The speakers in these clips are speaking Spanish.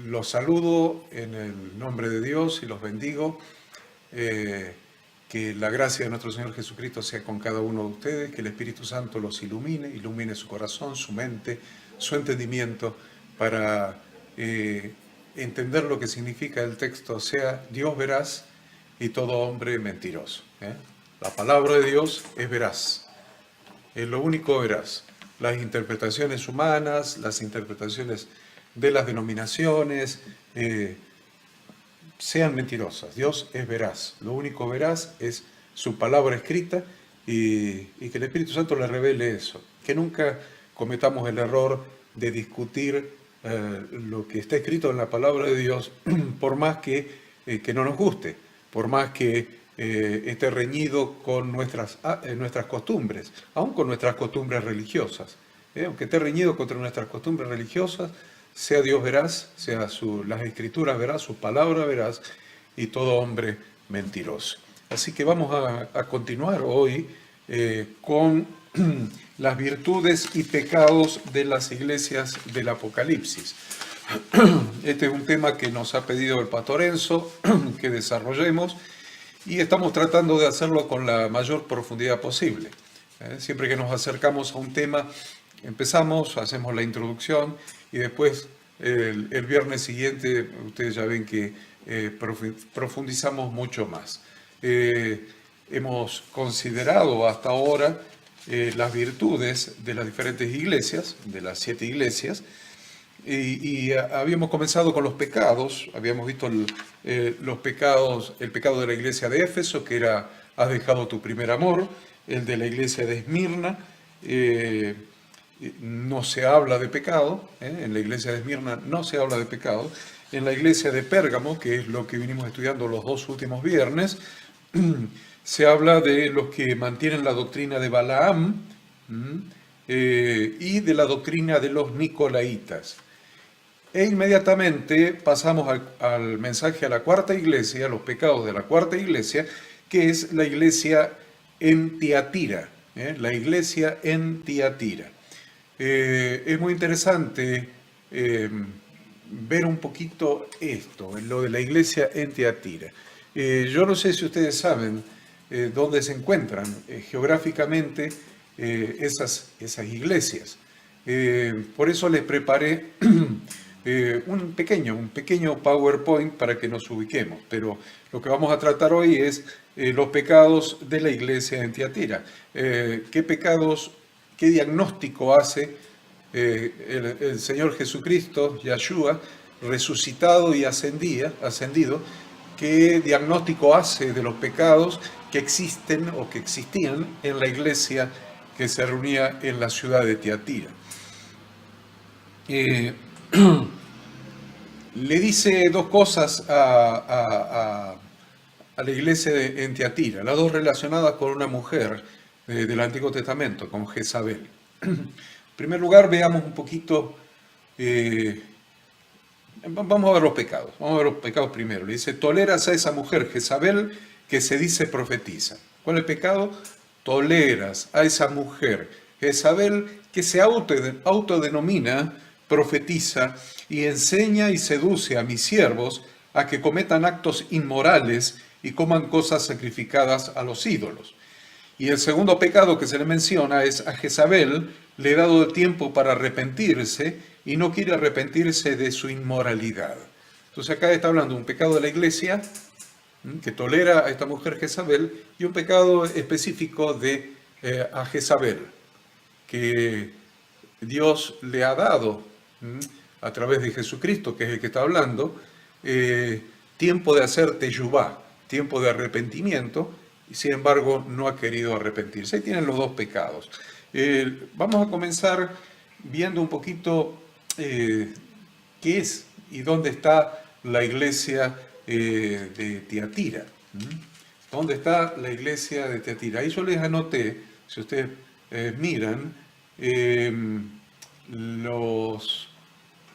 Los saludo en el nombre de Dios y los bendigo. Que la gracia de nuestro Señor Jesucristo sea con cada uno de ustedes, que el Espíritu Santo los ilumine su corazón, su mente, su entendimiento, para entender lo que significa el texto, sea Dios veraz y todo hombre mentiroso. La palabra de Dios es veraz, es lo único veraz. Las interpretaciones humanas, las interpretaciones de las denominaciones, sean mentirosas. Dios es veraz. Lo único veraz es su palabra escrita y que el Espíritu Santo le revele eso. Que nunca cometamos el error de discutir lo que está escrito en la palabra de Dios, por más que no nos guste, por más que esté reñido con nuestras costumbres, aun con nuestras costumbres religiosas. Aunque esté reñido contra nuestras costumbres religiosas, sea Dios veraz, sea las Escrituras veraz, su palabra veraz y todo hombre mentiroso. Así que vamos a continuar hoy con las virtudes y pecados de las iglesias del Apocalipsis. Este es un tema que nos ha pedido el pastor Enzo que desarrollemos y estamos tratando de hacerlo con la mayor profundidad posible. Siempre que nos acercamos a un tema, empezamos, hacemos la introducción y después el viernes siguiente ustedes ya ven que profundizamos mucho más. Hemos considerado hasta ahora las virtudes de las diferentes iglesias, de las 7 iglesias, y habíamos comenzado con los pecados. Habíamos visto los pecados, el pecado de la iglesia de Éfeso, que era: has dejado tu primer amor. El de la iglesia de Esmirna, no se habla de pecado. En la iglesia de Esmirna no se habla de pecado. En la iglesia de Pérgamo, que es lo que vinimos estudiando los 2 últimos viernes, se habla de los que mantienen la doctrina de Balaam y de la doctrina de los Nicolaitas. E inmediatamente pasamos al mensaje a la 4ª iglesia, los pecados de la 4ª iglesia, que es la iglesia en Tiatira. La iglesia en Tiatira. Es muy interesante ver un poquito esto, lo de la iglesia en Tiatira. Yo no sé si ustedes saben dónde se encuentran geográficamente esas iglesias. Por eso les preparé un pequeño PowerPoint para que nos ubiquemos, pero lo que vamos a tratar hoy es los pecados de la iglesia en Tiatira. ¿Qué pecados, qué diagnóstico hace el Señor Jesucristo, Yahshua, resucitado y ascendido? ¿Qué diagnóstico hace de los pecados que existen o que existían en la iglesia que se reunía en la ciudad de Tiatira? Le dice 2 cosas a la iglesia en Tiatira, las 2 relacionadas con una mujer del Antiguo Testamento, con Jezabel. En primer lugar, veamos un poquito, vamos a ver los pecados primero. Le dice: toleras a esa mujer Jezabel que se dice profetiza. ¿Cuál es el pecado? Toleras a esa mujer Jezabel que se autodenomina profetiza y enseña y seduce a mis siervos a que cometan actos inmorales y coman cosas sacrificadas a los ídolos. Y el segundo pecado que se le menciona es: a Jezabel le he dado tiempo para arrepentirse y no quiere arrepentirse de su inmoralidad. Entonces acá está hablando de un pecado de la iglesia que tolera a esta mujer Jezabel y un pecado específico de a Jezabel, que Dios le ha dado a través de Jesucristo, que es el que está hablando, tiempo de hacer teshuvá, tiempo de arrepentimiento, y sin embargo no ha querido arrepentirse. Ahí tienen los 2 pecados. Vamos a comenzar viendo un poquito qué es y dónde está la iglesia de Tiatira. ¿Dónde está la iglesia de Tiatira? Ahí yo les anoté, si ustedes miran,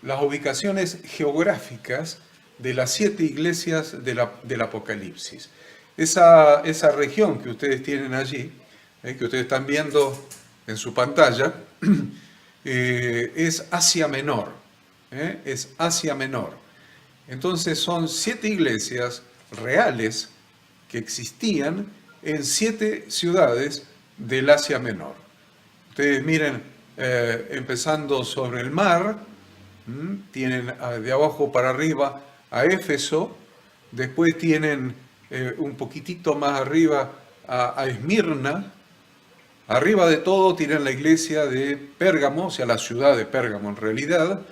las ubicaciones geográficas de las 7 iglesias del Apocalipsis. Esa región que ustedes tienen allí, que ustedes están viendo en su pantalla, es Asia Menor. Es Asia Menor. Entonces son 7 iglesias reales que existían en 7 ciudades del Asia Menor. Ustedes miren, empezando sobre el mar, tienen de abajo para arriba a Éfeso, después tienen un poquitito más arriba a Esmirna, arriba de todo tienen la iglesia de Pérgamo, o sea, la ciudad de Pérgamo en realidad,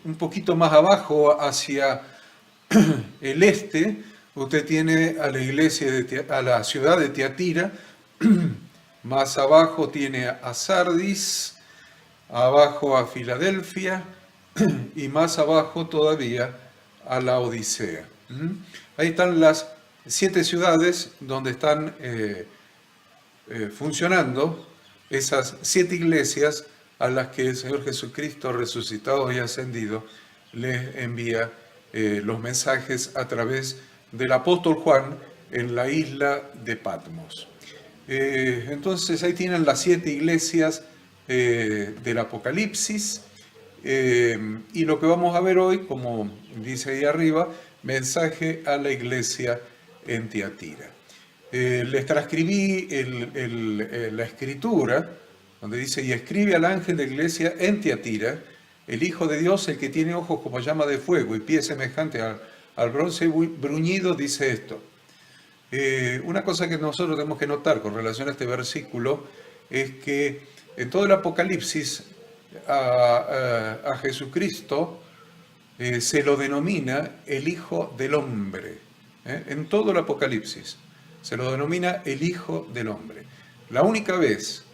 un poquito más abajo hacia el este, usted tiene a la iglesia a la ciudad de Tiatira, más abajo tiene a Sardis, abajo a Filadelfia y más abajo todavía a la Odisea. Ahí están las 7 ciudades donde están funcionando esas 7 iglesias a las que el Señor Jesucristo resucitado y ascendido les envía los mensajes a través del apóstol Juan en la isla de Patmos. Entonces ahí tienen las 7 iglesias del Apocalipsis, y lo que vamos a ver hoy, como dice ahí arriba, mensaje a la iglesia en Tiatira. Les transcribí la escritura, donde dice, y escribe al ángel de la iglesia en Tiatira, el Hijo de Dios, el que tiene ojos como llama de fuego y pies semejantes al bronce bruñido, dice esto. Una cosa que nosotros tenemos que notar con relación a este versículo es que en todo el Apocalipsis a Jesucristo se lo denomina el Hijo del Hombre. En todo el Apocalipsis se lo denomina el Hijo del Hombre. La única vez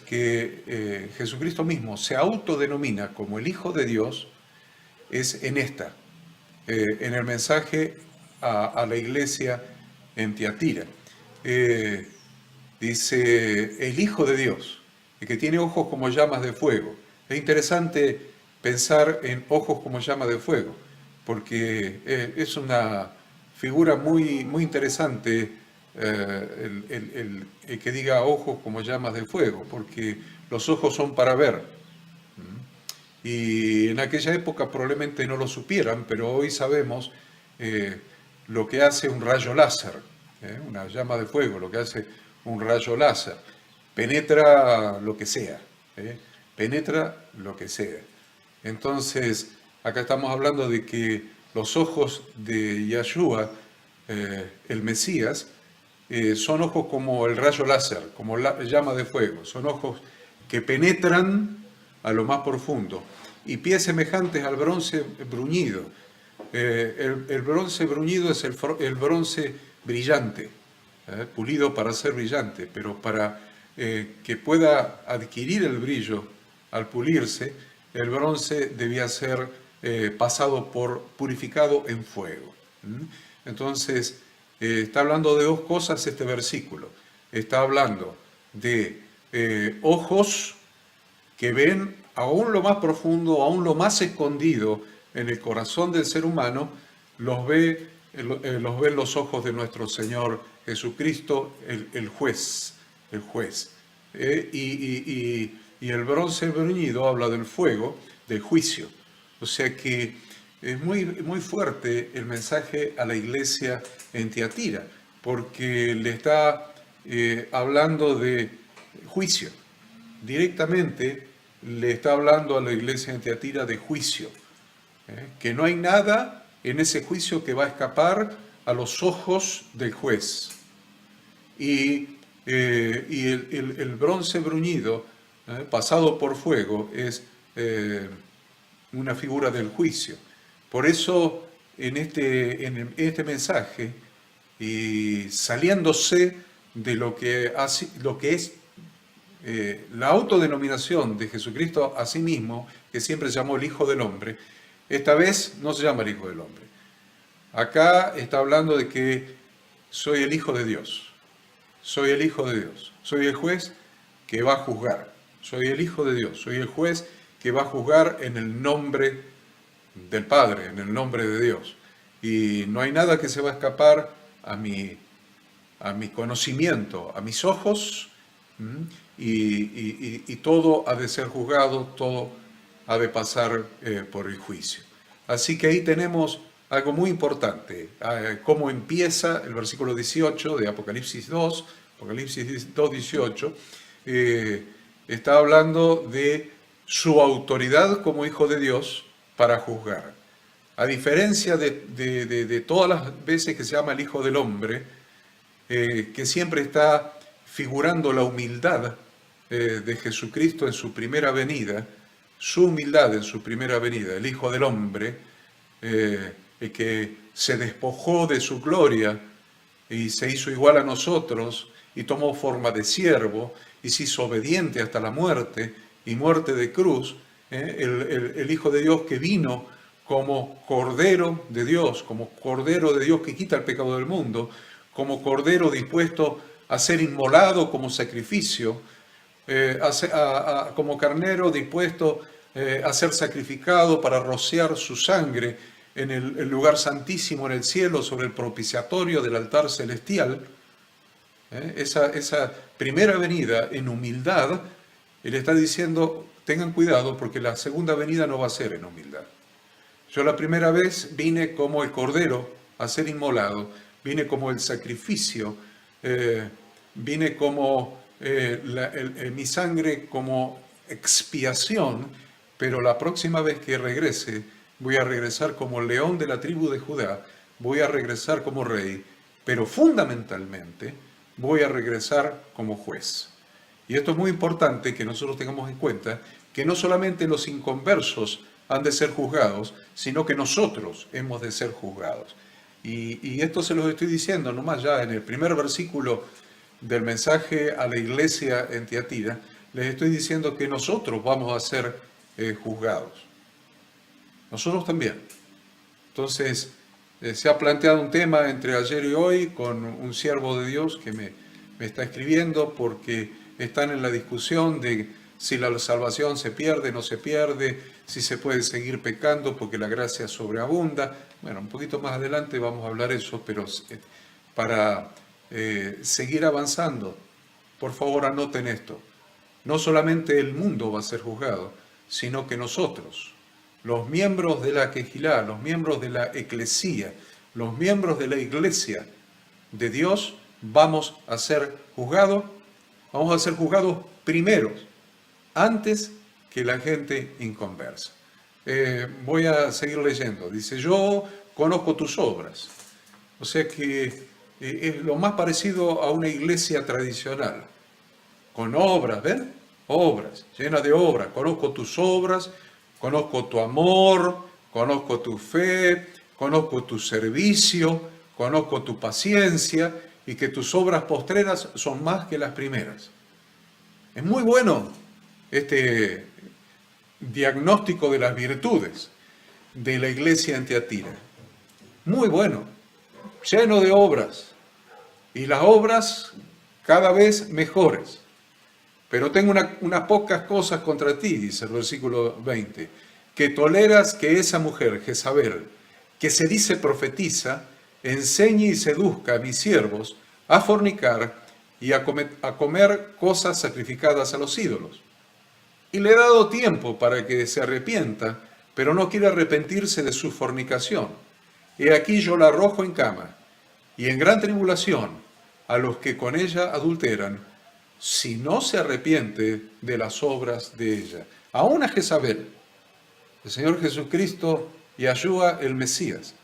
que Jesucristo mismo se autodenomina como el Hijo de Dios es en en el mensaje a la iglesia en Tiatira. Dice, el Hijo de Dios, el que tiene ojos como llamas de fuego. Es interesante pensar en ojos como llamas de fuego, porque es una figura muy, muy interesante el que diga ojos como llamas de fuego, porque los ojos son para ver. Y en aquella época probablemente no lo supieran, pero hoy sabemos lo que hace un rayo láser, una llama de fuego, lo que hace un rayo láser. Penetra lo que sea, penetra lo que sea. Entonces, acá estamos hablando de que los ojos de Yahshua, el Mesías, son ojos como el rayo láser, como la llama de fuego, son ojos que penetran a lo más profundo, y pies semejantes al bronce bruñido. El bronce bruñido es el bronce brillante, pulido para ser brillante, pero para que pueda adquirir el brillo al pulirse, el bronce debía ser purificado en fuego. Entonces, está hablando de dos cosas este versículo. Está hablando de ojos que ven aún lo más profundo, aún lo más escondido en el corazón del ser humano, los ven los ojos de nuestro Señor Jesucristo, el juez. Y el bronce bruñido habla del fuego, del juicio. O sea que es muy, muy fuerte el mensaje a la iglesia en Tiatira, porque le está hablando de juicio. Directamente le está hablando a la iglesia en Tiatira de juicio. Que no hay nada en ese juicio que va a escapar a los ojos del juez. Y el bronce bruñido, pasado por fuego, es una figura del juicio. Por eso, en este mensaje, y saliéndose de lo que es la autodenominación de Jesucristo a sí mismo, que siempre se llamó el Hijo del Hombre, esta vez no se llama el Hijo del Hombre. Acá está hablando de que soy el Hijo de Dios. Soy el Hijo de Dios. Soy el juez que va a juzgar. Soy el Hijo de Dios. Soy el juez que va a juzgar en el nombre del Padre, en el nombre de Dios. Y no hay nada que se va a escapar a mi conocimiento, a mis ojos, y todo ha de ser juzgado, todo ha de pasar por el juicio. Así que ahí tenemos algo muy importante, cómo empieza el versículo 18 de Apocalipsis 2, Apocalipsis 2, 18, está hablando de su autoridad como Hijo de Dios para juzgar. A diferencia de todas las veces que se llama el Hijo del Hombre, que siempre está figurando la humildad de Jesucristo en su primera venida, su humildad en su primera venida, el Hijo del Hombre, el que se despojó de su gloria y se hizo igual a nosotros y tomó forma de siervo y se hizo obediente hasta la muerte y muerte de cruz, el Hijo de Dios que vino como Cordero de Dios, como Cordero de Dios que quita el pecado del mundo, como Cordero dispuesto a ser inmolado como sacrificio, como carnero dispuesto a ser sacrificado para rociar su sangre en el lugar santísimo en el cielo, sobre el propiciatorio del altar celestial. Esa primera venida en humildad, él está diciendo, tengan cuidado porque la segunda venida no va a ser en humildad. Yo la primera vez vine como el Cordero a ser inmolado, vine como el sacrificio, vine como mi sangre como expiación, pero la próxima vez que regrese, voy a regresar como león de la tribu de Judá, voy a regresar como rey, pero fundamentalmente voy a regresar como juez. Y esto es muy importante que nosotros tengamos en cuenta que no solamente los inconversos han de ser juzgados, sino que nosotros hemos de ser juzgados. Y esto se los estoy diciendo nomás ya en el primer versículo del mensaje a la iglesia en Tiatira, les estoy diciendo que nosotros vamos a ser juzgados. Nosotros también. Entonces, se ha planteado un tema entre ayer y hoy con un siervo de Dios que me está escribiendo porque están en la discusión de si la salvación se pierde, no se pierde, si se puede seguir pecando porque la gracia sobreabunda. Bueno, un poquito más adelante vamos a hablar eso, pero para seguir avanzando, por favor anoten esto. No solamente el mundo va a ser juzgado, sino que nosotros, los miembros de la Quejilá, los miembros de la Eclesía, los miembros de la Iglesia de Dios, vamos a ser juzgados primeros, antes que la gente inconversa. Voy a seguir leyendo. Dice, yo conozco tus obras. O sea que es lo más parecido a una iglesia tradicional, con obras, ¿ven? Obras, llena de obras. Conozco tus obras, conozco tu amor, conozco tu fe, conozco tu servicio, conozco tu paciencia y que tus obras postreras son más que las primeras. Es muy bueno este diagnóstico de las virtudes de la iglesia en Tiatira. Muy bueno, lleno de obras y las obras cada vez mejores. Pero tengo unas pocas cosas contra ti, dice el versículo 20, que toleras que esa mujer, Jezabel, que se dice profetiza, enseñe y seduzca a mis siervos a fornicar y a comer cosas sacrificadas a los ídolos. Y le he dado tiempo para que se arrepienta, pero no quiere arrepentirse de su fornicación. He aquí yo la arrojo en cama, y en gran tribulación a los que con ella adulteran, si no se arrepiente de las obras de ella. Aún a Jezabel, el Señor Jesucristo, Yahshua el Mesías,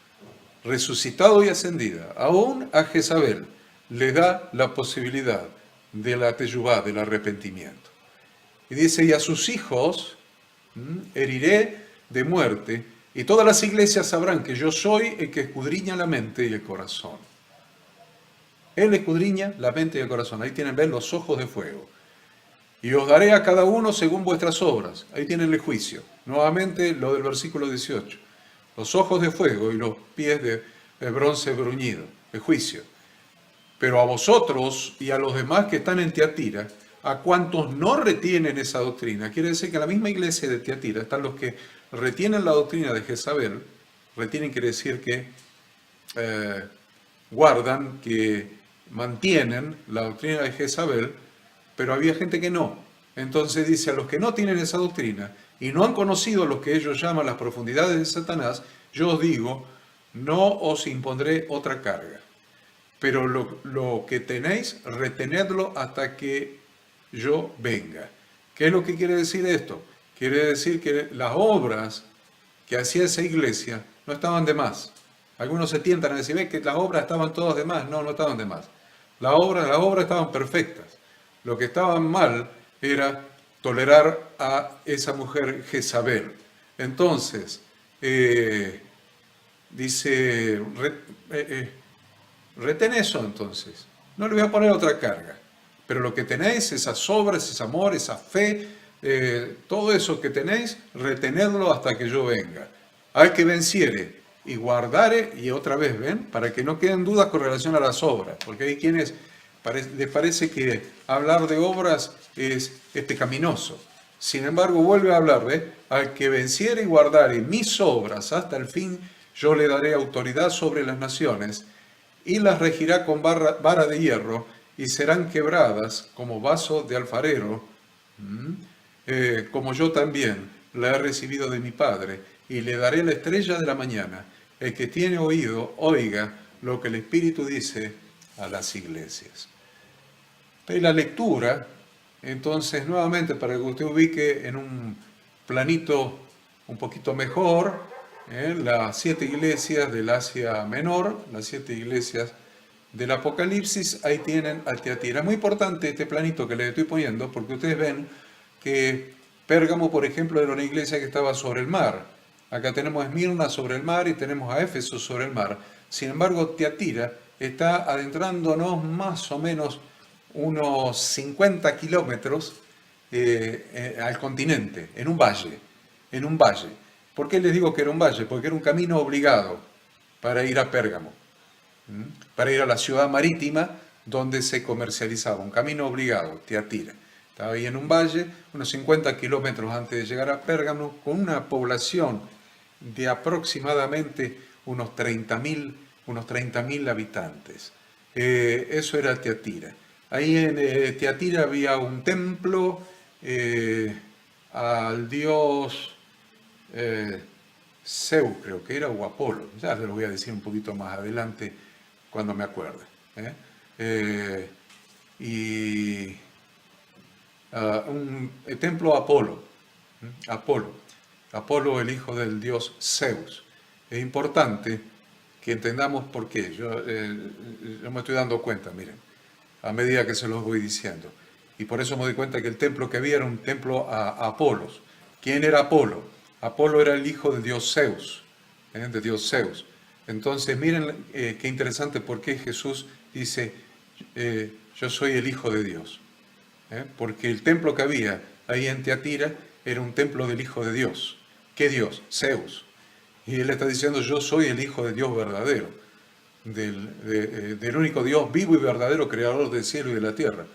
resucitado y ascendida, aún a Jezabel le da la posibilidad de la teyubá, del arrepentimiento. Y dice, y a sus hijos heriré de muerte, y todas las iglesias sabrán que yo soy el que escudriña la mente y el corazón. Él escudriña la mente y el corazón. Ahí tienen, ven, los ojos de fuego. Y os daré a cada uno según vuestras obras. Ahí tienen el juicio. Nuevamente lo del versículo 18. Los ojos de fuego y los pies de bronce bruñido. El juicio. Pero a vosotros y a los demás que están en Tiatira, a cuantos no retienen esa doctrina, quiere decir que en la misma iglesia de Tiatira están los que retienen la doctrina de Jezabel. Retienen quiere decir que guardan, que mantienen la doctrina de Jezabel, pero había gente que no. Entonces dice, a los que no tienen esa doctrina, y no han conocido lo que ellos llaman las profundidades de Satanás, yo os digo, no os impondré otra carga. Pero lo que tenéis, retenedlo hasta que yo venga. ¿Qué es lo que quiere decir esto? Quiere decir que las obras que hacía esa iglesia no estaban de más. Algunos se tientan a decir, ve que las obras estaban todas de más. No, no estaban de más. Las obras estaban perfectas. Lo que estaba mal era tolerar a esa mujer Jezabel. Entonces, dice, retén eso entonces. No le voy a poner otra carga. Pero lo que tenéis, esas obras, ese amor, esa fe, todo eso que tenéis, retenedlo hasta que yo venga. Al que venciere y guardare, y otra vez ven, para que no queden dudas con relación a las obras, porque hay quienes les parece que hablar de obras es pecaminoso. Sin embargo, vuelve a hablar de al que venciere y guardare mis obras hasta el fin, yo le daré autoridad sobre las naciones y las regirá con vara de hierro y serán quebradas como vaso de alfarero, como yo también la he recibido de mi Padre, y le daré la estrella de la mañana. El que tiene oído, oiga lo que el Espíritu dice a las iglesias. Y la lectura, entonces, nuevamente, para que usted ubique en un planito un poquito mejor, las 7 iglesias del Asia Menor, las 7 iglesias del Apocalipsis, ahí tienen a Tiatira. Es muy importante este planito que les estoy poniendo, porque ustedes ven que Pérgamo, por ejemplo, era una iglesia que estaba sobre el mar. Acá tenemos Esmirna sobre el mar y tenemos a Éfeso sobre el mar. Sin embargo, Tiatira está adentrándonos más o menos unos 50 kilómetros al continente, en un valle. ¿Por qué les digo que era un valle? Porque era un camino obligado para ir a Pérgamo, para ir a la ciudad marítima donde se comercializaba, un camino obligado, Tiatira. Estaba ahí en un valle, unos 50 kilómetros antes de llegar a Pérgamo, con una población de aproximadamente unos 30.000 habitantes. Eso era Tiatira. Ahí en Tiatira había un templo al dios Zeus, creo que era, o Apolo. Ya se lo voy a decir un poquito más adelante cuando me acuerde. Un templo a Apolo. Apolo, el hijo del dios Zeus. Es importante que entendamos por qué. Yo me estoy dando cuenta, miren, a medida que se los voy diciendo. Y por eso me doy cuenta que el templo que había era un templo a Apolos. ¿Quién era Apolo? Apolo era el hijo del dios Zeus, de dios Zeus. Entonces, miren qué interesante por qué Jesús dice, yo soy el hijo de Dios. Porque el templo que había ahí en Tiatira era un templo del hijo de Dios. ¿Qué Dios? Zeus. Y él está diciendo, yo soy el hijo de Dios verdadero, del único Dios vivo y verdadero, creador del cielo y de la tierra.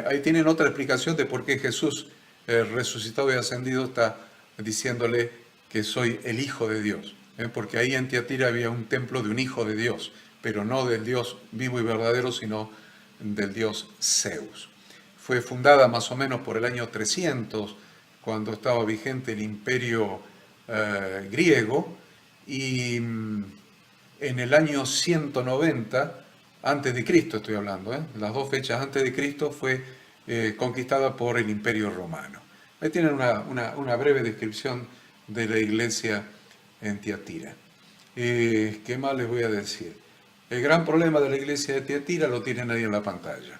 Ahí tienen otra explicación de por qué Jesús, resucitado y ascendido, está diciéndole que soy el hijo de Dios. Porque ahí en Tiatira había un templo de un hijo de Dios, pero no del Dios vivo y verdadero, sino del Dios Zeus. Fue fundada más o menos por el año 300, cuando estaba vigente el imperio griego, y en el año 190, antes de Cristo estoy hablando, las 2 fechas antes de Cristo, fue conquistada por el imperio romano. Ahí tienen una breve descripción de la iglesia en Tiatira. ¿Qué más les voy a decir? El gran problema de la iglesia de Tiatira lo tienen ahí en la pantalla.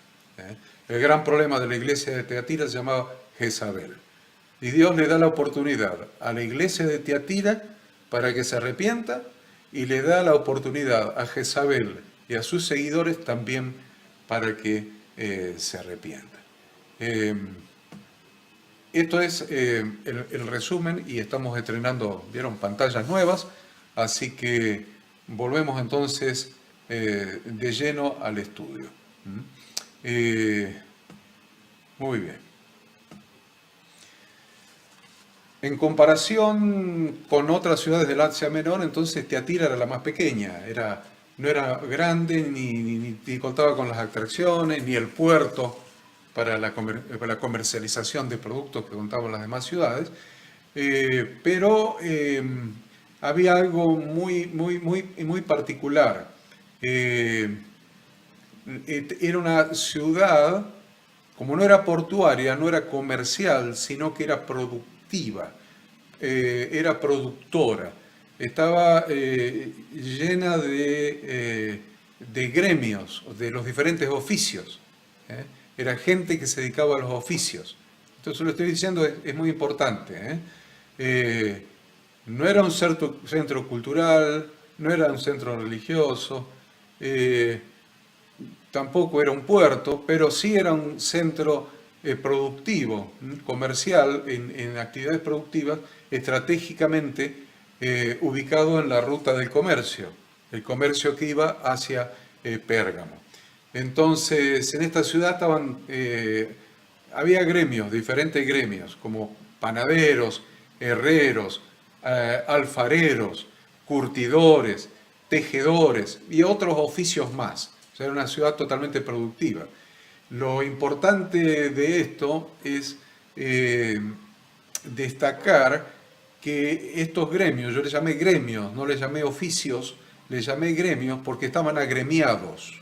El gran problema de la iglesia de Tiatira se llamaba Jezabel. Y Dios le da la oportunidad a la iglesia de Tiatira para que se arrepienta, y le da la oportunidad a Jezabel y a sus seguidores también para que se arrepientan. Esto es el resumen, y estamos estrenando, vieron, pantallas nuevas, así que volvemos entonces de lleno al estudio. Muy bien. En comparación con otras ciudades del Asia Menor, entonces Tiatira era la más pequeña, no era grande, ni contaba con las atracciones, ni el puerto para la comercialización de productos que contaban las demás ciudades. pero había algo muy particular. Eh, Era una ciudad, como no era portuaria, no era comercial, sino que era productiva, era productora. Estaba llena de gremios, de los diferentes oficios. ¿Eh? Era gente que se dedicaba a los oficios. Entonces lo estoy diciendo es muy importante. Eh, no era un centro cultural, no era un centro religioso, eh, tampoco era un puerto, pero sí era un centro productivo, comercial, en actividades productivas, estratégicamente ubicado en la ruta del comercio, el comercio que iba hacia Pérgamo. Entonces, en esta ciudad había gremios, diferentes gremios, como panaderos, herreros, alfareros, curtidores, tejedores y otros oficios más. O sea, era una ciudad totalmente productiva. Lo importante de esto es eh, destacar que estos gremios, yo les llamé gremios, no les llamé oficios, les llamé gremios porque estaban agremiados.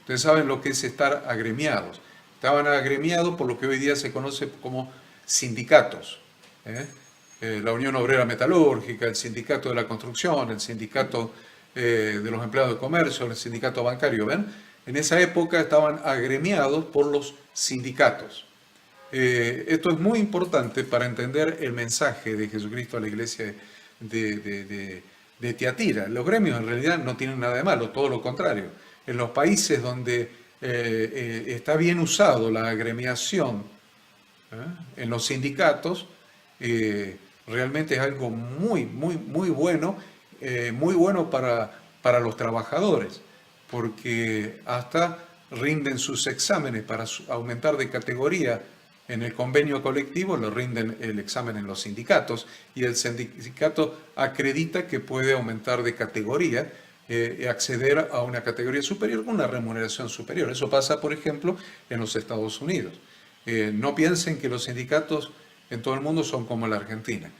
Ustedes saben lo que es estar agremiados. Estaban agremiados por lo que hoy día se conoce como sindicatos. ¿eh? La Unión Obrera Metalúrgica, el Sindicato de la Construcción, el Sindicato de los Empleados de Comercio, el Sindicato Bancario. ¿Ven? En esa época estaban agremiados por los sindicatos. Esto es muy importante para entender el mensaje de Jesucristo a la iglesia de Tiatira. Los gremios en realidad no tienen nada de malo, todo lo contrario. En los países donde está bien usado la agremiación, en los sindicatos, realmente es algo muy bueno para los trabajadores, porque hasta rinden sus exámenes para aumentar de categoría en el convenio colectivo, lo rinden el examen en los sindicatos y el sindicato acredita que puede aumentar de categoría y acceder a una categoría superior con una remuneración superior. Eso pasa, por ejemplo, en los Estados Unidos. No piensen que los sindicatos en todo el mundo son como la Argentina.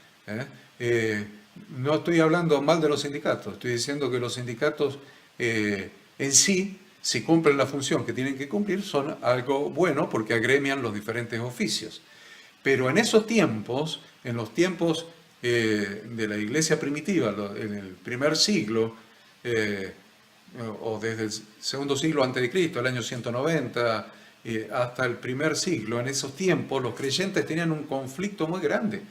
No estoy hablando mal de los sindicatos, estoy diciendo que los sindicatos en sí, si cumplen la función que tienen que cumplir, son algo bueno porque agremian los diferentes oficios. Pero en esos tiempos, en los tiempos de la iglesia primitiva, en el primer siglo, o desde el segundo siglo antes de Cristo, el año 190, hasta el primer siglo, en esos tiempos los creyentes tenían un conflicto muy grande.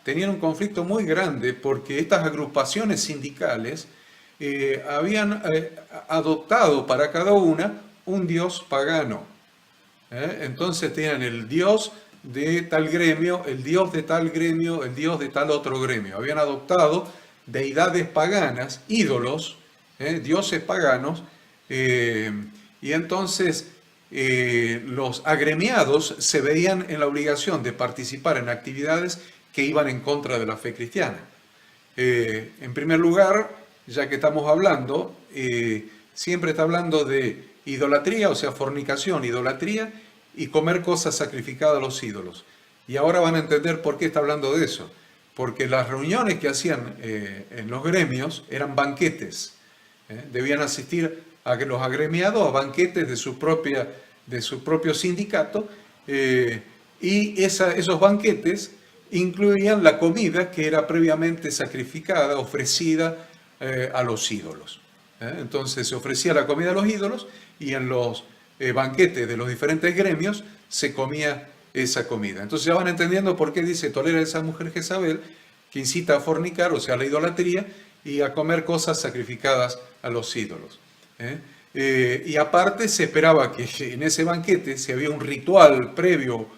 Tenían un conflicto muy grande porque estas agrupaciones sindicales habían adoptado para cada una un dios pagano. Entonces tenían el dios de tal gremio, el dios de tal gremio, el dios de tal otro gremio. Habían adoptado deidades paganas, ídolos, dioses paganos, y entonces los agremiados se veían en la obligación de participar en actividades que iban en contra de la fe cristiana. En primer lugar, ya que estamos hablando, siempre está hablando de idolatría, o sea, fornicación, idolatría y comer cosas sacrificadas a los ídolos. Y ahora van a entender por qué está hablando de eso. Porque las reuniones que hacían en los gremios eran banquetes. Debían asistir a los agremiados a banquetes de su propio sindicato y esos banquetes incluían la comida que era previamente sacrificada, ofrecida a los ídolos. Entonces se ofrecía la comida a los ídolos y en los banquetes de los diferentes gremios se comía esa comida. Entonces ya van entendiendo por qué dice tolera a esa mujer Jezabel que incita a fornicar, o sea, a la idolatría y a comer cosas sacrificadas a los ídolos. Y aparte se esperaba que en ese banquete, si había un ritual previo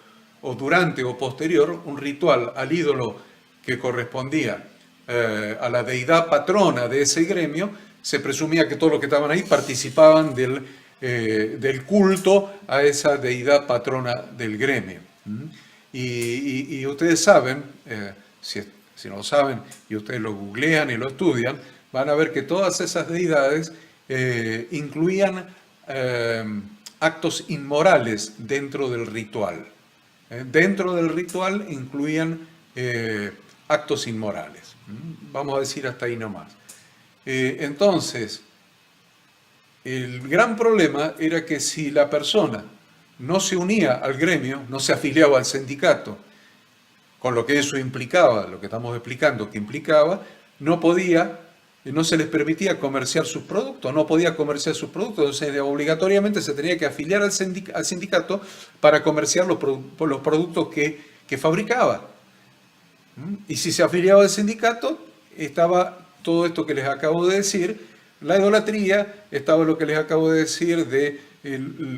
o durante o posterior, un ritual al ídolo que correspondía a la deidad patrona de ese gremio, se presumía que todos los que estaban ahí participaban del culto a esa deidad patrona del gremio. Y ustedes saben, si no lo saben y ustedes lo googlean y lo estudian, van a ver que todas esas deidades incluían actos inmorales dentro del ritual. Dentro del ritual incluían actos inmorales. Vamos a decir hasta ahí nomás. Entonces, el gran problema era que si la persona no se unía al gremio, no se afiliaba al sindicato, con lo que eso implicaba, lo que estamos explicando que implicaba, no se les permitía comerciar sus productos, no podía comerciar sus productos, entonces obligatoriamente se tenía que afiliar al sindicato para comerciar los productos que fabricaba. Y si se afiliaba al sindicato, estaba todo esto que les acabo de decir, la idolatría, estaba lo que les acabo de decir de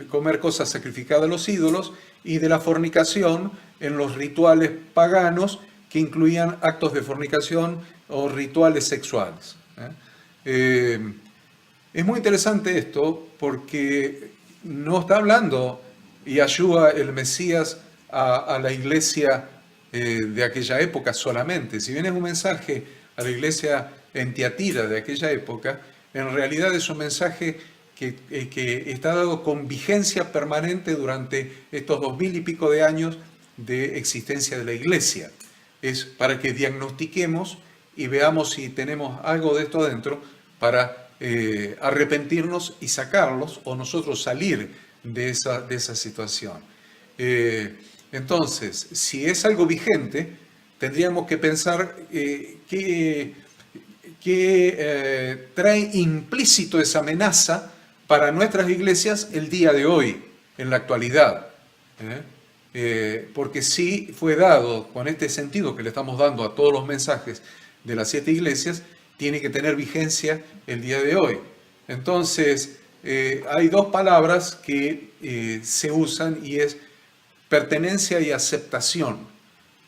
comer cosas sacrificadas a los ídolos y de la fornicación en los rituales paganos que incluían actos de fornicación o rituales sexuales. Es muy interesante esto porque no está hablando Yahshua el Mesías a la iglesia de aquella época solamente. Si bien es un mensaje a la iglesia en Tiatira de aquella época, en realidad es un mensaje que está dado con vigencia permanente durante estos 2000 y pico de años de existencia de la iglesia. Es para que diagnostiquemos y veamos si tenemos algo de esto adentro para arrepentirnos y sacarlos o nosotros salir de esa situación. Entonces, si es algo vigente, tendríamos que pensar que trae implícito esa amenaza para nuestras iglesias el día de hoy, en la actualidad. Porque sí fue dado con este sentido que le estamos dando a todos los mensajes de las 7 iglesias, tiene que tener vigencia el día de hoy. Entonces, hay 2 palabras que se usan y es pertenencia y aceptación.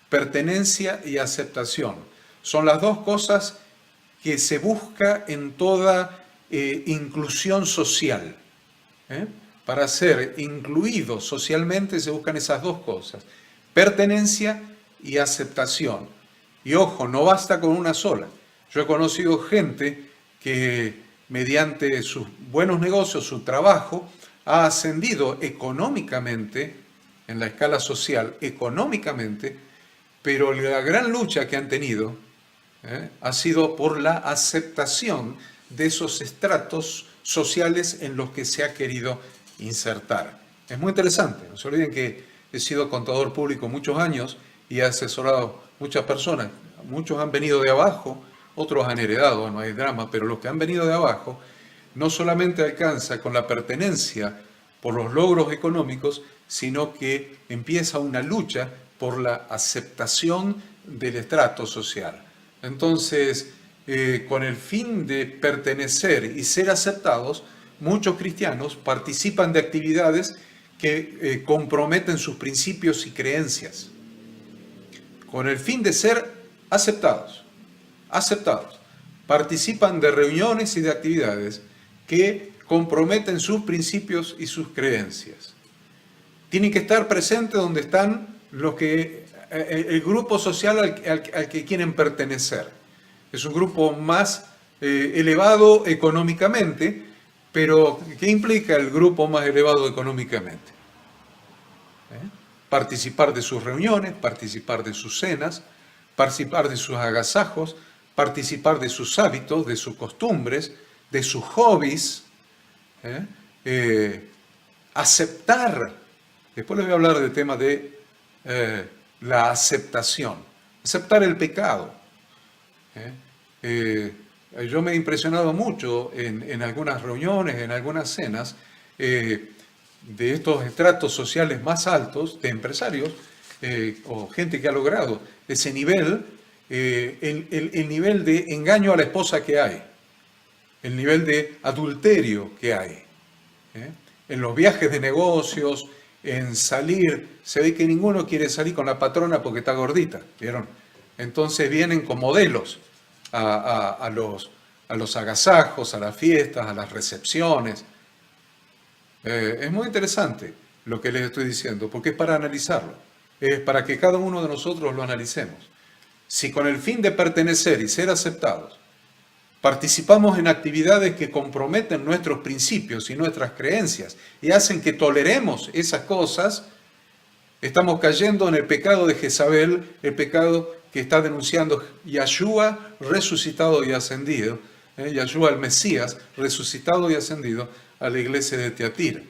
Pertenencia y aceptación. Son las 2 cosas que se busca en toda inclusión social. Para ser incluido socialmente se buscan esas 2 cosas. Pertenencia y aceptación. Y ojo, no basta con una sola. Yo he conocido gente que mediante sus buenos negocios, su trabajo, ha ascendido económicamente, en la escala social, económicamente, pero la gran lucha que han tenido ha sido por la aceptación de esos estratos sociales en los que se ha querido insertar. Es muy interesante, no se olviden que he sido contador público muchos años y he asesorado muchas personas, muchos han venido de abajo, otros han heredado, no hay drama, pero los que han venido de abajo no solamente alcanza con la pertenencia por los logros económicos, sino que empieza una lucha por la aceptación del estrato social. Entonces, con el fin de pertenecer y ser aceptados, muchos cristianos participan de actividades que comprometen sus principios y creencias, con el fin de ser aceptados. Participan de reuniones y de actividades que comprometen sus principios y sus creencias. Tienen que estar presentes donde están el grupo social al que quieren pertenecer. Es un grupo más elevado económicamente, pero ¿qué implica el grupo más elevado económicamente? Participar de sus reuniones, participar de sus cenas, participar de sus agasajos, participar de sus hábitos, de sus costumbres, de sus hobbies, aceptar. Después les voy a hablar del tema de la aceptación, aceptar el pecado. Yo me he impresionado mucho en algunas reuniones, en algunas cenas, de estos estratos sociales más altos, de empresarios o gente que ha logrado ese nivel, el nivel de engaño a la esposa que hay, el nivel de adulterio que hay. En los viajes de negocios, en salir, se ve que ninguno quiere salir con la patrona porque está gordita, ¿vieron? Entonces vienen con modelos a los agasajos, a las fiestas, a las recepciones. Es muy interesante lo que les estoy diciendo, porque es para analizarlo, es para que cada uno de nosotros lo analicemos. Si con el fin de pertenecer y ser aceptados, participamos en actividades que comprometen nuestros principios y nuestras creencias y hacen que toleremos esas cosas, estamos cayendo en el pecado de Jezabel, el pecado que está denunciando Yahshua resucitado y ascendido, Yahshua el Mesías resucitado y ascendido a la iglesia de Tiatira.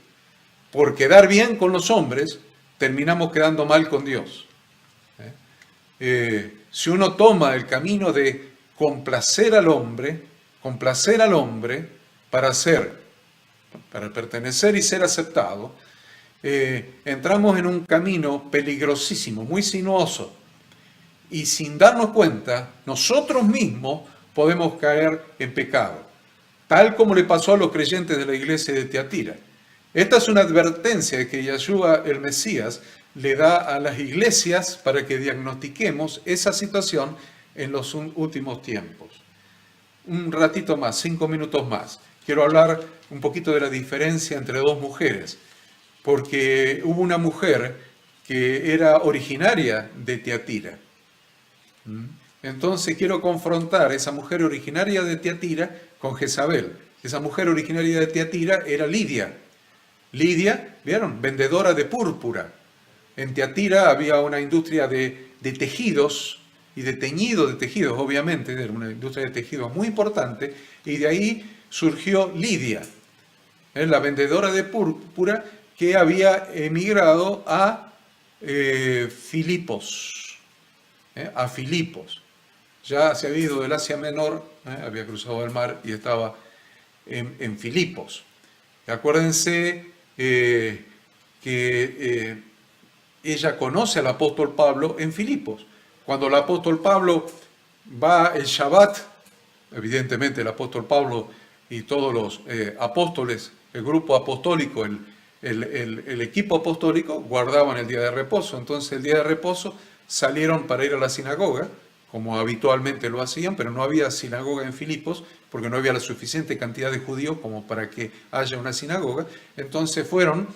Por quedar bien con los hombres, terminamos quedando mal con Dios. Si uno toma el camino de complacer al hombre para pertenecer y ser aceptado, entramos en un camino peligrosísimo, muy sinuoso, y sin darnos cuenta, nosotros mismos podemos caer en pecado, tal como le pasó a los creyentes de la iglesia de Tiatira. Esta es una advertencia que Yahshua el Mesías le da a las iglesias para que diagnostiquemos esa situación en los últimos tiempos. Un ratito más, 5 minutos más. Quiero hablar un poquito de la diferencia entre dos mujeres, porque hubo una mujer que era originaria de Tiatira. Entonces quiero confrontar esa mujer originaria de Tiatira con Jezabel. Esa mujer originaria de Tiatira era Lidia. Lidia, ¿vieron? Vendedora de púrpura. En Tiatira había una industria de tejidos y de teñido de tejidos, obviamente, era una industria de tejidos muy importante, y de ahí surgió Lidia, la vendedora de púrpura que había emigrado a Filipos. A Filipos. Ya se había ido del Asia Menor, había cruzado el mar y estaba en Filipos. Acuérdense que ella conoce al apóstol Pablo en Filipos. Cuando el apóstol Pablo va el Shabbat, evidentemente el apóstol Pablo y todos los apóstoles, el grupo apostólico, el equipo apostólico, guardaban el día de reposo. Entonces el día de reposo salieron para ir a la sinagoga, como habitualmente lo hacían, pero no había sinagoga en Filipos, porque no había la suficiente cantidad de judíos como para que haya una sinagoga. Entonces fueron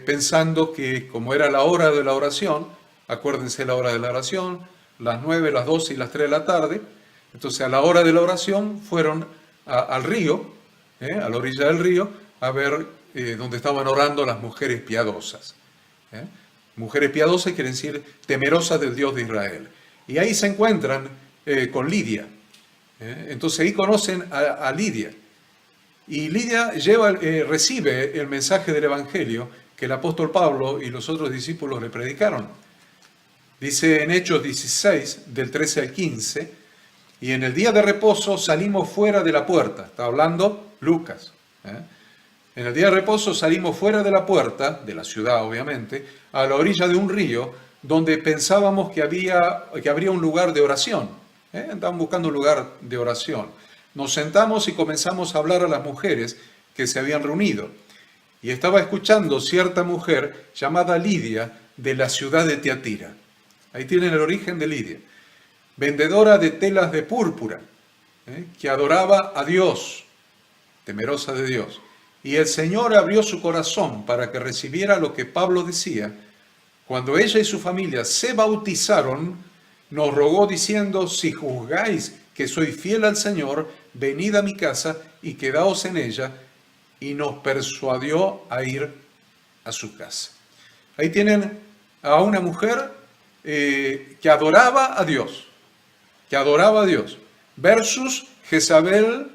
pensando que como era la hora de la oración, acuérdense la hora de la oración, las 9, las 12 y las 3 de la tarde, entonces a la hora de la oración fueron al río, a la orilla del río, a ver donde estaban orando las mujeres piadosas. Mujeres piadosas quiere decir temerosas del Dios de Israel. Y ahí se encuentran con Lidia. Entonces ahí conocen a Lidia. Y Lidia recibe el mensaje del Evangelio que el apóstol Pablo y los otros discípulos le predicaron. Dice en Hechos 16, del 13 al 15, y en el día de reposo salimos fuera de la puerta. Está hablando Lucas. En el día de reposo salimos fuera de la puerta, de la ciudad obviamente, a la orilla de un río, donde pensábamos que habría un lugar de oración. Estaban buscando un lugar de oración. Nos sentamos y comenzamos a hablar a las mujeres que se habían reunido. Y estaba escuchando cierta mujer llamada Lidia de la ciudad de Tiatira. Ahí tienen el origen de Lidia. Vendedora de telas de púrpura, que adoraba a Dios, temerosa de Dios. Y el Señor abrió su corazón para que recibiera lo que Pablo decía. Cuando ella y su familia se bautizaron, nos rogó diciendo: si juzgáis que soy fiel al Señor, venid a mi casa y quedaos en ella, y nos persuadió a ir a su casa. Ahí tienen a una mujer que adoraba a Dios, versus Jezabel,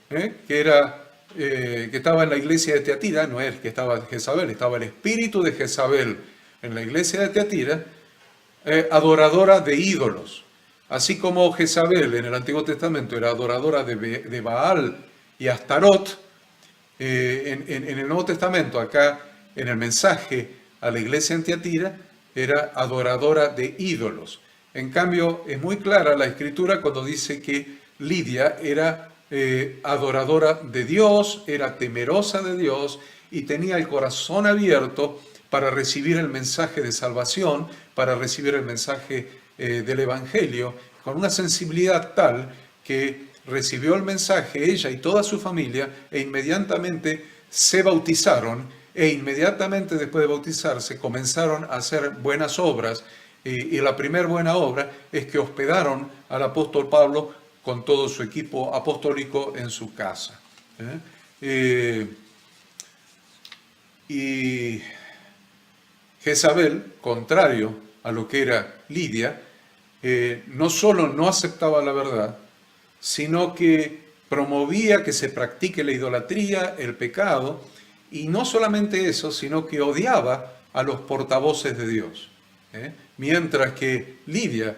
que estaba en la iglesia de Tiatira. No es que estaba Jezabel, estaba el espíritu de Jezabel en la iglesia de Tiatira, adoradora de ídolos. Así como Jezabel en el Antiguo Testamento era adoradora de Baal y Astarot, en el Nuevo Testamento, acá en el mensaje a la iglesia en Tiatira, era adoradora de ídolos. En cambio, es muy clara la Escritura cuando dice que Lidia era adoradora de Dios, era temerosa de Dios y tenía el corazón abierto para recibir el mensaje de salvación, para recibir el mensaje del Evangelio, con una sensibilidad tal que recibió el mensaje ella y toda su familia e inmediatamente se bautizaron e inmediatamente después de bautizarse comenzaron a hacer buenas obras y la primera buena obra es que hospedaron al apóstol Pablo con todo su equipo apostólico en su casa. Y Jezabel, contrario a lo que era Lidia, no solo no aceptaba la verdad, sino que promovía que se practique la idolatría, el pecado, y no solamente eso, sino que odiaba a los portavoces de Dios. Mientras que Lidia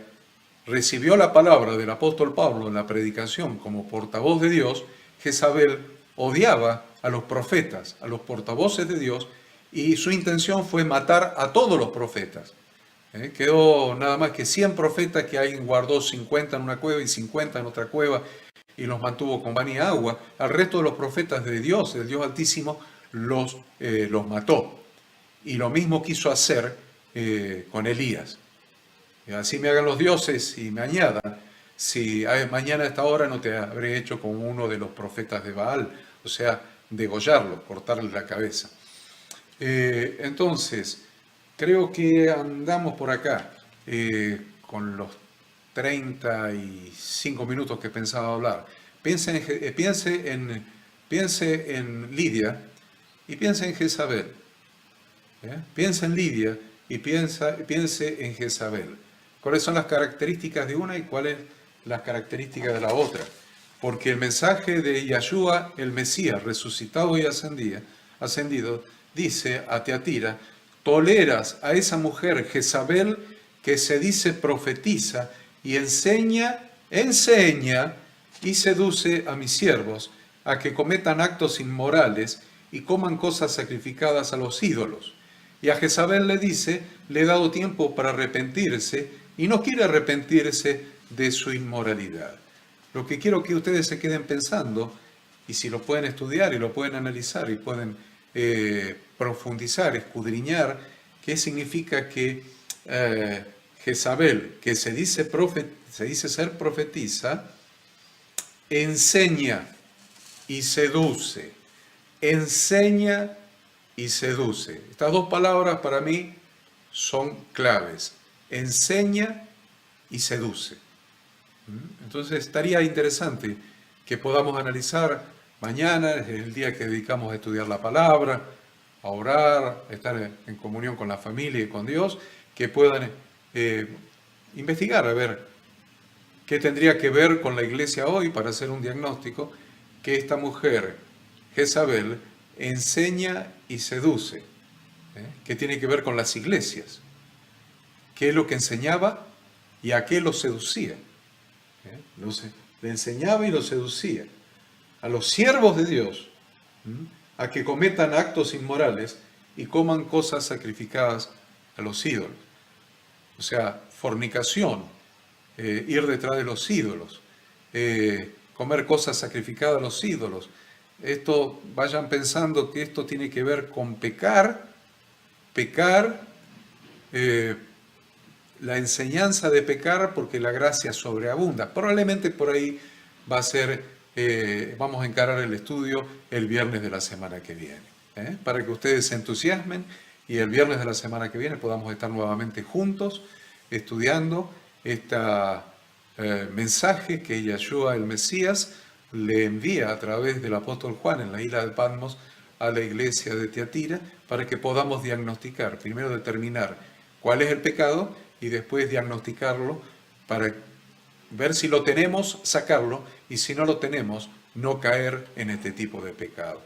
recibió la palabra del apóstol Pablo en la predicación como portavoz de Dios, Jezabel odiaba a los profetas, a los portavoces de Dios, y su intención fue matar a todos los profetas. Quedó nada más que 100 profetas, que alguien guardó 50 en una cueva y 50 en otra cueva, y los mantuvo con pan y agua. Al resto de los profetas de Dios, del Dios Altísimo, los mató. Y lo mismo quiso hacer con Elías. Y así me hagan los dioses y me añadan, si mañana a esta hora no te habré hecho como uno de los profetas de Baal, o sea, degollarlo, cortarle la cabeza. Entonces, creo que andamos por acá con los 35 minutos que pensaba hablar. Piense en Lidia y piense en Jezabel. Piense en Lidia y piense en Jezabel. ¿Cuáles son las características de una y cuáles las características de la otra? Porque el mensaje de Yahshua, el Mesías, resucitado y ascendido, dice a Tiatira: toleras a esa mujer Jezabel, que se dice profetiza y enseña y seduce a mis siervos a que cometan actos inmorales y coman cosas sacrificadas a los ídolos. Y a Jezabel le dice: le he dado tiempo para arrepentirse, y no quiere arrepentirse de su inmoralidad. Lo que quiero que ustedes se queden pensando, y si lo pueden estudiar y lo pueden analizar y pueden profundizar, escudriñar, qué significa que Jezabel, que se dice ser profetisa, enseña y seduce. Enseña y seduce. Estas dos palabras para mí son claves. Enseña y seduce. Entonces estaría interesante que podamos analizar mañana, el día que dedicamos a estudiar la palabra, a orar, a estar en comunión con la familia y con Dios, que puedan investigar a ver qué tendría que ver con la iglesia hoy para hacer un diagnóstico, que esta mujer, Jezabel, enseña y seduce. ¿Qué tiene que ver con las iglesias? ¿Qué es lo que enseñaba y a qué lo seducía? Le enseñaba y lo seducía a los siervos de Dios a que cometan actos inmorales y coman cosas sacrificadas a los ídolos. O sea, fornicación, ir detrás de los ídolos, comer cosas sacrificadas a los ídolos. Esto, vayan pensando que esto tiene que ver con pecar, la enseñanza de pecar, porque la gracia sobreabunda. Probablemente por ahí va a ser, vamos a encarar el estudio el viernes de la semana que viene, para que ustedes se entusiasmen y el viernes de la semana que viene podamos estar nuevamente juntos estudiando este mensaje que Yahshua el Mesías le envía a través del apóstol Juan en la isla de Patmos a la iglesia de Tiatira, para que podamos diagnosticar, primero determinar cuál es el pecado y después diagnosticarlo para ver si lo tenemos, sacarlo, y si no lo tenemos, no caer en este tipo de pecado.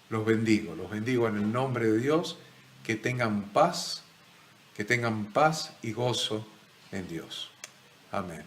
Los bendigo en el nombre de Dios, que tengan paz y gozo en Dios. Amén.